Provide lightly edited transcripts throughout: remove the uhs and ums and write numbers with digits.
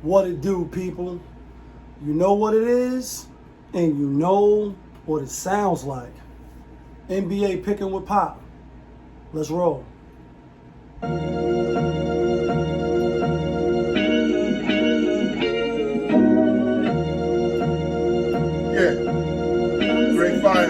What it do, people? You know what it is, and you know what it sounds like. NBA picking with Pop. Let's roll. Yeah, great fire,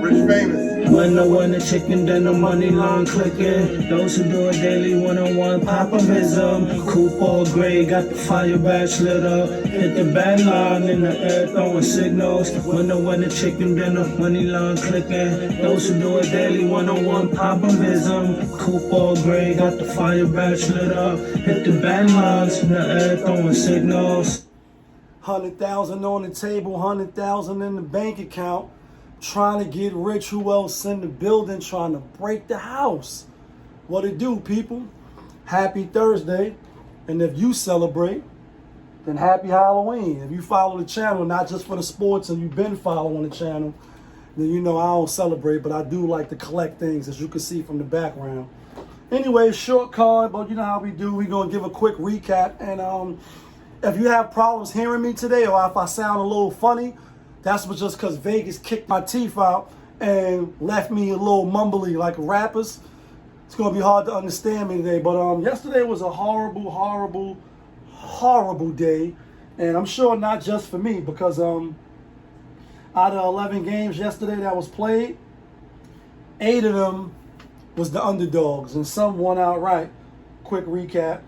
rich famous. When I want the chicken, then the money line clicking. Those who do it daily, one-on-one popovism. Coupe all gray, got the fire badge lit up. Hit the bad line in the air, throwing signals. When I want the chicken, then the money line clicking. Those who do it daily, one-on-one popovism. Coupe all gray, got the fire badge lit up. Hit the bad lines in the air, throwing signals. 100,000 on the table, 100,000 in the bank account. Trying to get rich. Who else in the building trying to break the house? What it do, people? Happy Thursday. And if you celebrate, then happy Halloween. If you follow the channel, not just for the sports, and you've been following the channel, then you know I don't celebrate, but I do like to collect things, as you can see from the background. Anyway, short card, but you know how we do. We're going to give a quick recap. And if you have problems hearing me today, or if I sound a little funny, that's just because Vegas kicked my teeth out and left me a little mumbly like rappers. It's going to be hard to understand me today. But yesterday was a horrible, horrible, horrible day. And I'm sure not just for me, because out of 11 games yesterday that was played, 8 of them was the underdogs and some won outright. Quick recap.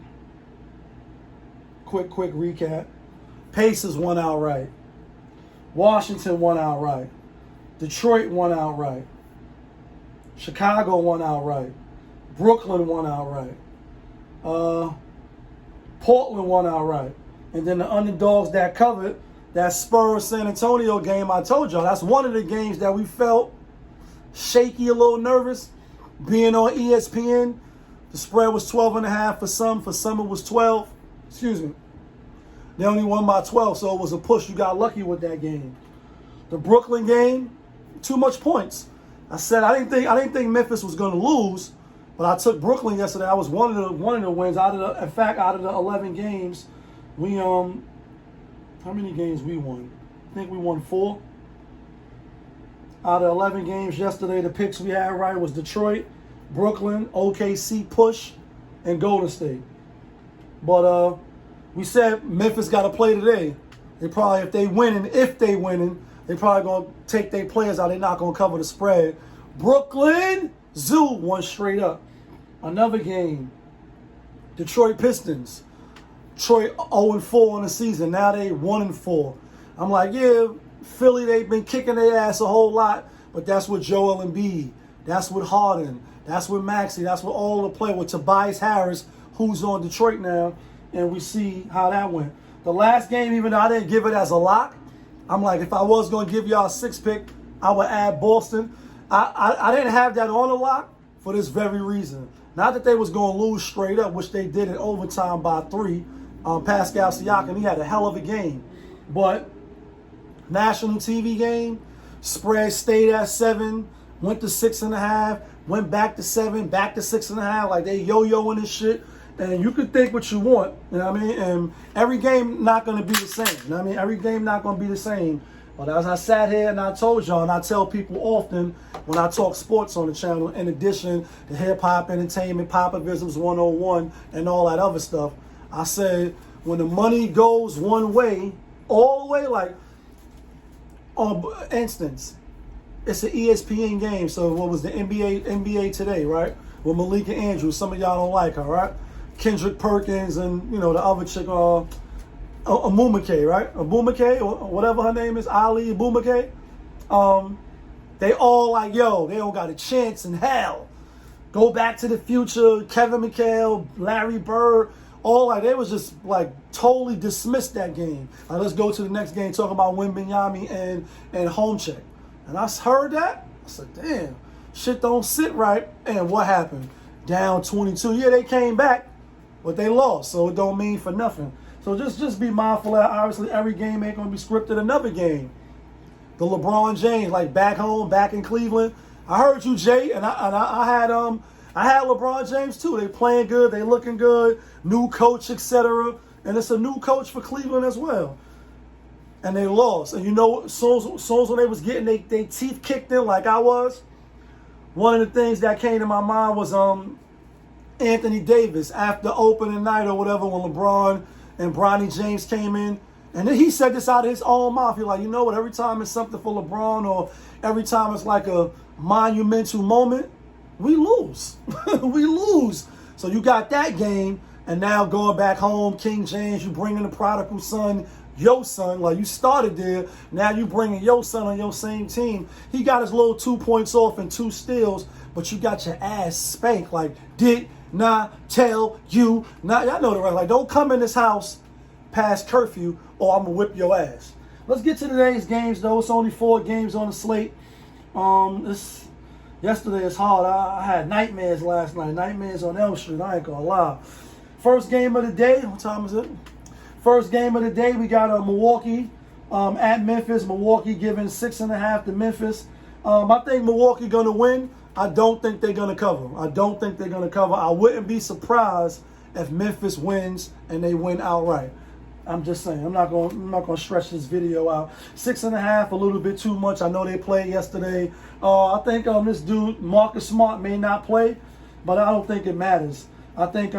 Quick recap. Pacers won outright. Washington won outright. Detroit won outright. Chicago won outright. Brooklyn won outright. Portland won outright. And then the underdogs that covered that Spurs-San Antonio game, I told y'all, that's one of the games that we felt shaky, a little nervous. Being on ESPN, the spread was 12.5 for some it was 12. Excuse me. They only won by 12, so it was a push. You got lucky with that game. The Brooklyn game, too much points. I said I didn't think Memphis was going to lose, but I took Brooklyn yesterday. I was one of the wins out of the 11 games. We how many games we won? I think we won 4. Out of 11 games yesterday, the picks we had right was Detroit, Brooklyn, OKC push, and Golden State. But we said Memphis got to play today. They probably, if they winning, they probably going to take their players out. They're not going to cover the spread. Brooklyn, Zoo won straight up. Another game, Detroit Pistons. Detroit 0-4 on the season. Now they 1-4. I'm like, yeah, Philly, they've been kicking their ass a whole lot, but that's with Joel Embiid. That's with Harden. That's with Maxey. That's with all the play with Tobias Harris, who's on Detroit now. And we see how that went. The last game, even though I didn't give it as a lock, I'm like, if I was going to give y'all a 6-pick, I would add Boston. I didn't have that on a lock for this very reason. Not that they was going to lose straight up, which they did in overtime by 3. Pascal Siakam, he had a hell of a game. But national TV game, spread stayed at 7, went to 6.5, went back to 7, back to 6.5. Like they yo-yoing this shit. And you can think what you want, you know what I mean? And every game not going to be the same, you know what I mean? Every game not going to be the same. But as I sat here and I told y'all, and I tell people often when I talk sports on the channel, in addition to hip-hop, entertainment, popovisms 101, and all that other stuff, I said when the money goes one way, all the way, like, on instance, it's an ESPN game. So what was the NBA today, right? With Malika Andrews. Some of y'all don't like her, right? Kendrick Perkins and, you know, the other chick, Abumake, right? Abumake, or whatever her name is, Ali Abumake. They all like, yo, they don't got a chance in hell. Go Back to the Future, Kevin McHale, Larry Bird, all like, they was just like totally dismissed that game. Like, let's go to the next game, talking about Wembanyama and home check. And I heard that, I said, damn, shit don't sit right. And what happened? Down 22. Yeah, they came back, but they lost, so it don't mean for nothing. So just be mindful that obviously every game ain't gonna be scripted. Another game, the LeBron James, like back home, back in Cleveland. I heard you, Jay, and I had LeBron James too. They playing good, they looking good, new coach, etc. and it's a new coach for Cleveland as well. And they lost. And you know, so when they was getting they teeth kicked in like I was, one of the things that came to my mind was Anthony Davis after opening night or whatever when LeBron and Bronny James came in. And then he said this out of his own mouth. He's like, you know what, every time it's something for LeBron or every time it's like a monumental moment, we lose. We lose. So you got that game, and now going back home, King James, you bringing the prodigal son, your son, like you started there. Now you bringing your son on your same team. He got his little 2 points off and 2 steals, but you got your ass spanked. Like, did not tell you. Not, y'all know the rest. Like, don't come in this house past curfew or I'm going to whip your ass. Let's get to today's games, though. It's only 4 games on the slate. Yesterday is hard. I had nightmares last night. Nightmares on Elm Street. I ain't going to lie. First game of the day. What time is it? First game of the day, we got Milwaukee at Memphis. Milwaukee giving 6.5 to Memphis. I think Milwaukee going to win. I don't think they're going to cover. I wouldn't be surprised if Memphis wins and they win outright. I'm just saying. I'm not going to stretch this video out. 6.5, a little bit too much. I know they played yesterday. I think this dude Marcus Smart may not play, but I don't think it matters. I think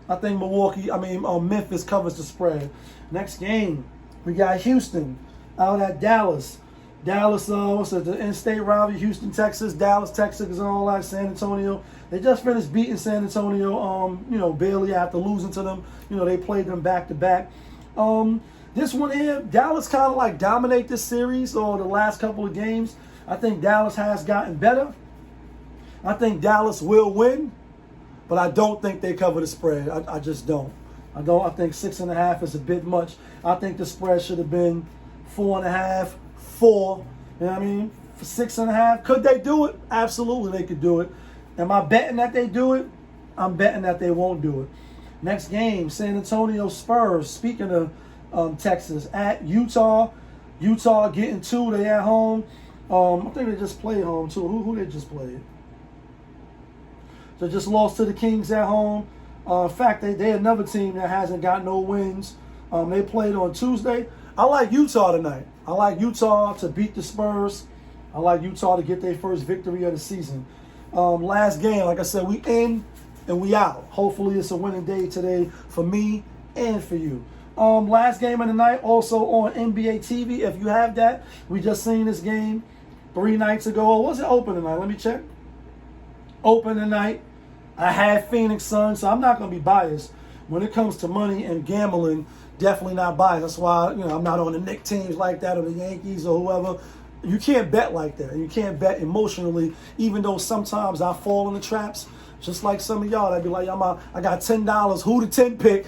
Memphis covers the spread. Next game, we got Houston out at Dallas. Dallas, the in-state rivalry, Houston, Texas, Dallas, Texas, and all that. San Antonio. They just finished beating San Antonio, barely after losing to them. They played them back to back. This one here, Dallas kind of like dominate this series or the last couple of games. I think Dallas has gotten better. I think Dallas will win, but I don't think they cover the spread. I just don't. I think 6.5 is a bit much. I think the spread should have been 4.5, 4. You know what I mean? For 6.5, could they do it? Absolutely, they could do it. Am I betting that they do it? I'm betting that they won't do it. Next game, San Antonio Spurs. Speaking of Texas, at Utah. Utah getting 2. They at home. I think they just played home too. Who they just played? So just lost to the Kings at home. In fact, they another team that hasn't got no wins. They played on Tuesday. I like Utah tonight. I like Utah to beat the Spurs. I like Utah to get their first victory of the season. Last game, like I said, we in and we out. Hopefully it's a winning day today for me and for you. Last game of the night, also on NBA TV. If you have that, we just seen this game 3 nights ago. Or was it open tonight? Let me check. Open tonight. I had Phoenix Suns, so I'm not going to be biased. When it comes to money and gambling, definitely not biased. That's why I'm not on the Knicks teams like that or the Yankees or whoever. You can't bet like that. You can't bet emotionally, even though sometimes I fall in the traps. Just like some of y'all, I'd be like, I got $10. Who the 10 pick?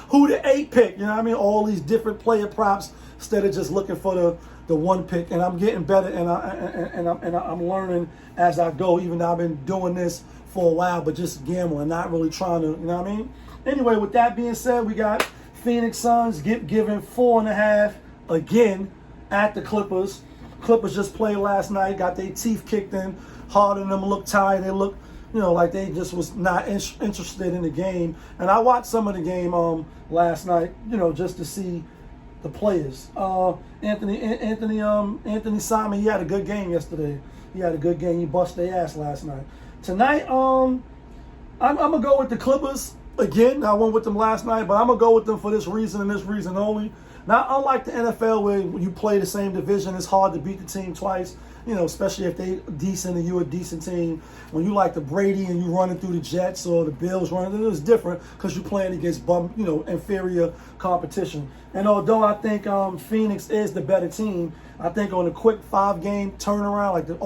Who the 8 pick? You know what I mean? All these different player props instead of just looking for the 1 pick. And I'm getting better, and I'm learning as I go. Even though I've been doing this for a while, but just gambling, not really trying to. You know what I mean? Anyway, with that being said, we got Phoenix Suns giving 4.5 again at the Clippers. Clippers just played last night, got their teeth kicked in. Harden and them look tired. They look, like they just was not interested in the game. And I watched some of the game last night, just to see the players. Anthony Simon, he had a good game yesterday. He had a good game. He bust their ass last night. Tonight, I'm gonna go with the Clippers again. I went with them last night, but I'm gonna go with them for this reason and this reason only. Now, unlike the NFL where you play the same division, it's hard to beat the team twice. Especially if they decent and you a decent team. When you like the Brady and you running through the Jets or the Bills running, it's different because you're playing against inferior competition. And although I think Phoenix is the better team, I think on a quick 5-game turnaround, like the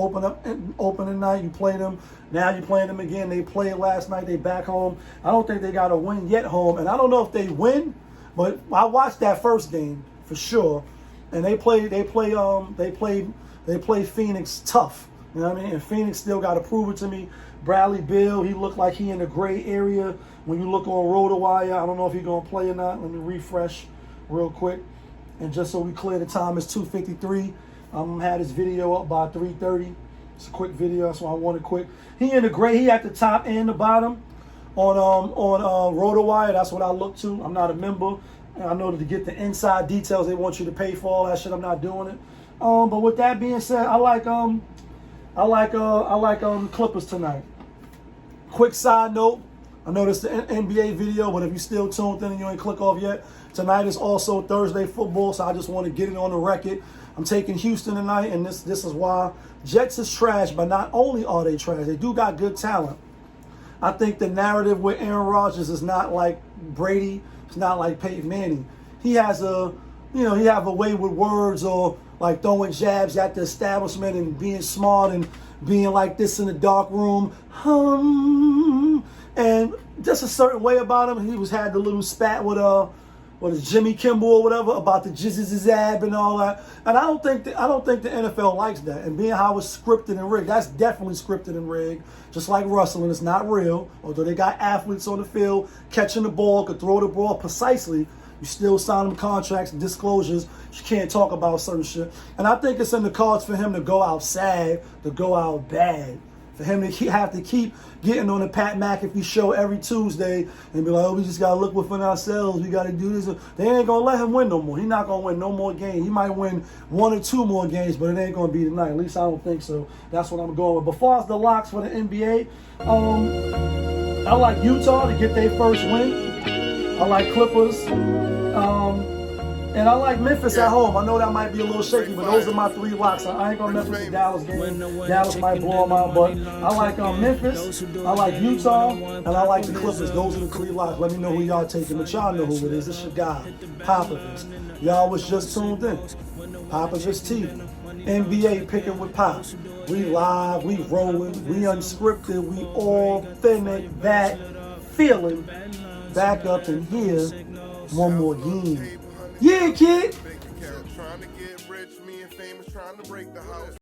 opening night, you play them. Now you're playing them again. They played last night. They back home. I don't think they got a win yet home, and I don't know if they win, but I watched that first game for sure, and they played Phoenix tough. You know what I mean? And Phoenix still got to prove it to me. Bradley Beal, he looked like he in the gray area. When you look on RotoWire, I don't know if he's going to play or not. Let me refresh real quick. And just so we clear the time, it's 2:53. Had his video up by 3:30. It's a quick video, that's why I want it quick. He in the gray. He at the top and the bottom. on RotoWire. That's what I look to. I'm not a member, and I know that to get the inside details, they want you to pay for all that shit. I'm not doing it. But with that being said, I like Clippers tonight. Quick side note, I know this is the NBA video, but if you still tuned in and you ain't click off yet, tonight is also Thursday football, so I just want to get it on the record. I'm taking Houston tonight, and this is why. Jets is trash, but not only are they trash, they do got good talent. I think the narrative with Aaron Rodgers is not like Brady, it's not like Peyton Manning. He has he have a way with words, or like throwing jabs at the establishment and being smart and being like this in the dark room. And just a certain way about him. He had the little spat with Jimmy Kimball or whatever about the jizzizab and all that. And I don't think the NFL likes that. And being how it's scripted and rigged, that's definitely scripted and rigged. Just like wrestling, it's not real. Although they got athletes on the field catching the ball, could throw the ball precisely, you still sign them contracts and disclosures. You can't talk about certain shit. And I think it's in the cards for him to go out sad, to go out bad. For him to have to keep getting on the Pat McAfee show every Tuesday and be like, oh, we just got to look within ourselves. We got to do this. They ain't going to let him win no more. He's not going to win no more games. He might win 1 or 2 more games, but it ain't going to be tonight. At least I don't think so. That's what I'm going with. But as far as the locks for the NBA, I like Utah to get their first win. I like Clippers. And I like Memphis at home. I know that might be a little shaky, but those are my 3 locks. I ain't going to mess with the Dallas game. Dallas might blow them out, but I like Memphis, I like Utah, and I like the Clippers. Those are the 3 locks. Let me know who y'all taking, but y'all know who it is. It's your guy, Popovich. Y'all was just tuned in. Popovich TV. NBA picking with Pop. We live, we rolling, we unscripted, we authentic, that feeling. Back up in here, one more game. Yeah, kid. Trying to get rich, me and famous trying to break the house.